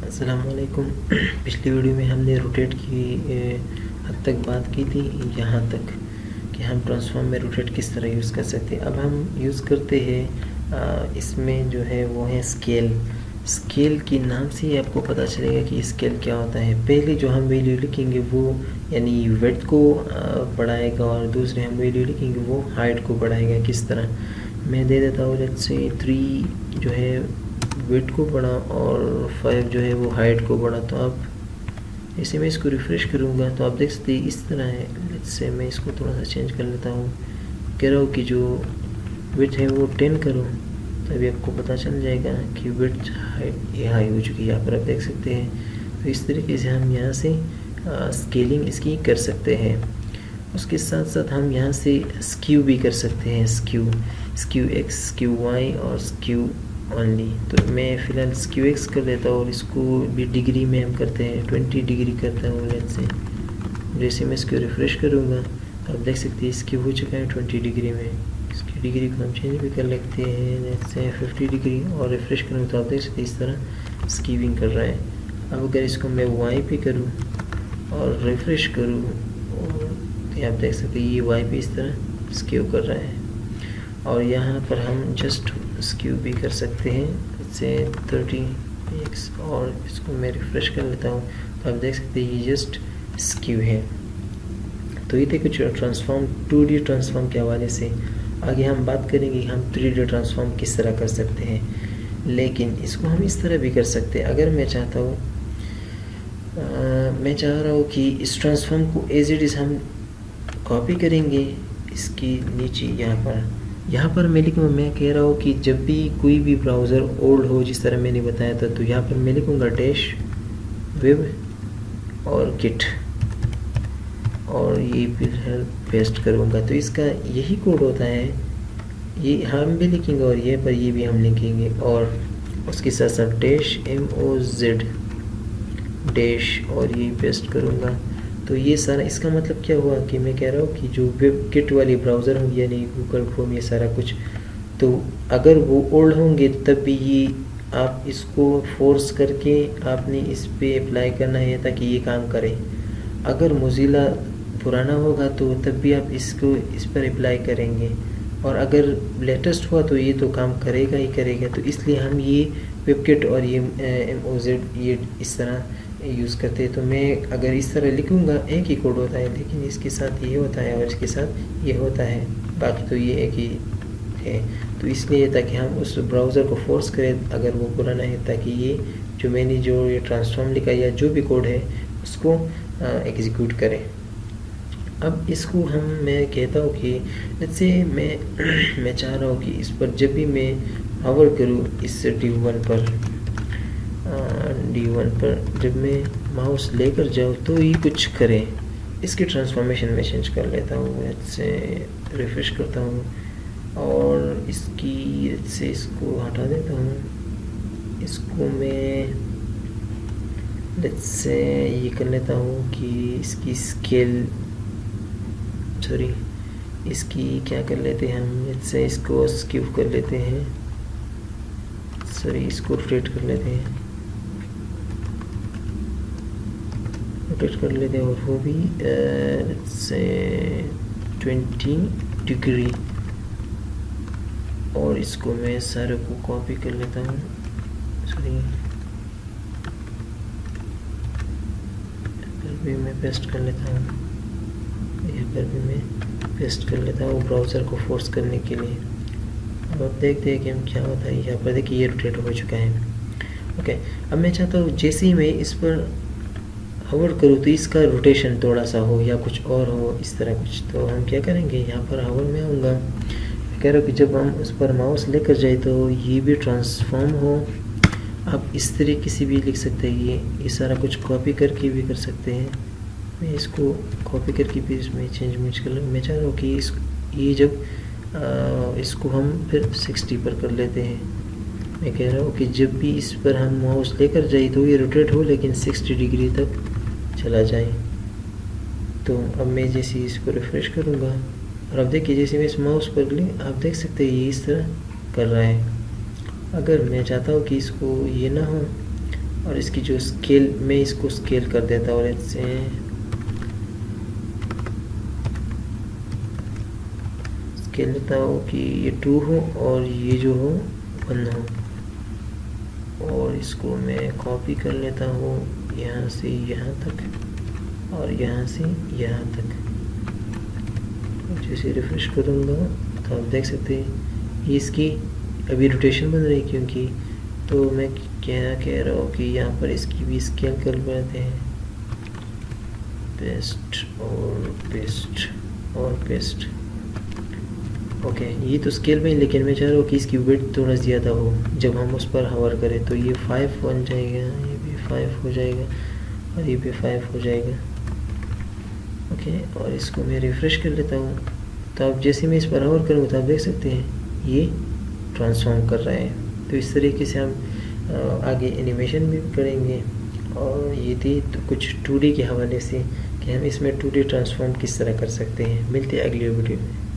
अस्सलाम वालेकुम। पिछली वीडियो में हमने रोटेट की हद तक बात की थी, यहाँ तक कि हम ट्रांसफॉर्म में रोटेट किस तरह यूज़ कर सकते हैं। अब हम यूज़ करते हैं इसमें जो है वो है स्केल। स्केल के नाम से ही आपको पता चलेगा कि स्केल क्या होता है। पहले जो हम वैल्यू लिखेंगे वो यानी विड्थ को बढ़ाएगा, और दूसरे हम वैल्यू लिखेंगे वो हाइट को बढ़ाएगा। किस तरह, मैं दे देता हूँ लेट्स से 3 जो है वेट को बढ़ा और 5 जो है वो हाइट को बढ़ा। तो अब जैसे मैं इसको रिफ़्रेश करूँगा तो आप देख सकते हैं इस तरह है। लेट्स से मैं इसको थोड़ा सा चेंज कर लेता हूँ, कह रहा हूँ कि जो वेट है वो 10 करूँ, तभी आपको पता चल जाएगा कि वेट हाइट ये हाई हो चुकी है। यहाँ पर आप देख सकते हैं। तो इस तरीके से हम यहाँ से स्केलिंग इसकी कर सकते हैं। उसके साथ साथ हम यहाँ से स्क्यू भी कर सकते हैं। स्क्यू एक्स, स्क्यू वाई और स्क्यू ओनली। तो मैं फ़िलहाल स्क्यू एक्स कर लेता हूँ और इसको भी डिग्री में हम करते हैं, 20 डिग्री करता हूँ लेट्स से। जैसे मैं इसको रिफ़्रेश करूँगा तो आप देख सकते हैं इसकी हो चुका है 20 डिग्री में। इसकी डिग्री को हम चेंज भी कर लेते हैं लेट्स से 50 डिग्री, और रिफ़्रेश करूँ तो आप देख सकते हैं इस तरह स्क्यूइंग कर रहा है। अब अगर इसको मैं वाई पे करूँ और रिफ़्रेश करूँ तो आप देख सकते हैं ये वाई पे इस तरह स्क्यू कर रहा है। और यहाँ पर हम जस्ट स्क्यू भी कर सकते हैं इससे 30x, और इसको मैं रिफ़्रेश कर लेता हूँ तो आप देख सकते हैं ये जस्ट स्क्यू है। तो ये थे कुछ ट्रांसफॉर्म 2D ट्रांसफॉर्म के हवाले से। आगे हम बात करेंगे हम 3D ट्रांसफॉर्म किस तरह कर सकते हैं, लेकिन इसको हम इस तरह भी कर सकते हैं। अगर मैं चाहता हूँ मैं चाह रहा हूँ कि इस ट्रांसफॉर्म को एज इट इज़ हम कॉपी करेंगे इसकी नीचे यहाँ पर मैं लिखूँगा, मैं कह रहा हूँ कि जब भी कोई भी ब्राउज़र ओल्ड हो जिस तरह मैंने बताया था, तो यहाँ पर मैं लिखूँगा डैश वेब और गिट, और ये फिर पेस्ट करूँगा। तो इसका यही कोड होता है, ये हम भी लिखेंगे और ये पर ये भी हम लिखेंगे, और उसके साथ साथ डैश MOZ डैश, और ये पेस्ट करूँगा। तो ये सारा इसका मतलब क्या हुआ कि मैं कह रहा हूँ कि जो वेब किट वाली ब्राउज़र होंगे यानी गूगल क्रोम ये सारा कुछ, तो अगर वो ओल्ड होंगे तब भी ये आप इसको फोर्स करके आपने इस पे अप्लाई करना है ताकि ये काम करे। अगर मोज़िला पुराना होगा तो तब भी आप इसको इस पर अप्लाई करेंगे, और अगर लेटेस्ट हुआ तो ये तो काम करेगा ही करेगा। तो इसलिए हम ये वेबकिट और ये MOZ ये इस तरह यूज़ करते हैं। तो मैं अगर इस तरह लिखूँगा एक ही कोड होता है, लेकिन इसके साथ ये होता है और इसके साथ ये होता है, बाकी तो ये एक ही है। तो इसलिए ताकि हम उस ब्राउज़र को फोर्स करें अगर वो पुराना है, ताकि ये जो मैंने जो ये ट्रांसफॉर्म लिखा या जो भी कोड है उसको एग्जीक्यूट करें। अब इसको मैं कहता हूँ कि जैसे मैं चाह रहा हूँ कि इस पर जब भी मैं हावर करूँ इस D1 पर जब मैं माउस लेकर जाऊँ तो ये कुछ करे। इसकी ट्रांसफॉर्मेशन में चेंज कर लेता हूँ, इससे रिफ्रेश करता हूँ और इसको हटा देता हूँ। इसको मैं लेट्स से ये कर लेता हूँ कि इसकी स्केल इसकी क्या कर लेते हैं हम, इससे इसको स्क्यू कर लेते हैं, इसको रोटेट कर लेते हैं, और वो भी से 20 डिग्री, और इसको मैं सारे को कॉपी कर लेता हूँ। भी मैं पेस्ट कर लेता हूँ, यहाँ पर भी मैं पेस्ट कर लेता हूँ ब्राउज़र को फोर्स करने के लिए। अब आप देखते हैं कि हम क्या होता है। यहाँ पर देखिए ये रोटेट हो चुका है। ओके, अब मैं चाहता हूँ जैसे ही मैं इस पर हावर करूँ तो इसका रोटेशन थोड़ा सा हो या कुछ और हो, इस तरह कुछ। तो हम क्या करेंगे, यहाँ पर हावर में आऊँगा, कह रहा हूँ कि जब हम उस पर माउस लेकर जाए तो ये भी ट्रांसफॉर्म हो। आप इस तरीके से भी लिख सकते हैं, ये सारा कुछ कॉपी करके भी कर सकते हैं। मैं इसको कॉपी करके भी इसमें चेंज कर लूँ। मैं चाह रहा हूँ कि ये जब इसको हम फिर 60 पर कर लेते हैं। मैं कह रहा हूँ कि जब भी इस पर हम माउस लेकर जाए तो ये रोटेट हो, लेकिन 60 डिग्री तक चला जाए। तो अब मैं जैसे इसको रिफ़्रेश करूँगा और अब देखिए जैसे मैं इस माउस पर ले, आप देख सकते हैं ये इस तरह कर रहा है। अगर मैं चाहता हूँ कि इसको ये ना हो और इसकी जो स्केल, मैं इसको स्केल कर देता हूँ, लेट्स से स्केल लेता हूँ कि ये 2 हो और ये जो हो 1 हो, और इसको मैं कॉपी कर लेता हूँ यहाँ से यहाँ तक और यहाँ से यहाँ तक। जैसे रिफ्रेश करूँगा तो आप देख सकते हैं ये इसकी अभी रोटेशन बन रही है, क्योंकि तो मैं क्या कह रहा हूँ कि यहाँ पर इसकी भी स्केल कर लेते हैं, पेस्ट और पेस्ट और पेस्ट। ओके, ये तो स्केल में, लेकिन मैं चाह रहा हूँ कि इसकी विड्थ थोड़ा ज़्यादा हो जब हम उस पर हवर करें, तो ये 5 बन जाएगा, ये भी 5 हो जाएगा और ये भी 5 हो जाएगा। ओके, और इसको मैं रिफ़्रेश कर लेता हूँ, तो आप जैसे मैं इस पर हवर करूँगा तो आप देख सकते हैं ये ट्रांसफॉर्म कर रहा है। तो इस तरीके से हम आगे एनिमेशन भी करेंगे। और ये थी तो कुछ 2D के हवाले से कि हम इसमें 2D ट्रांसफॉर्म किस तरह कर सकते हैं। मिलते हैं अगली वीडियो में।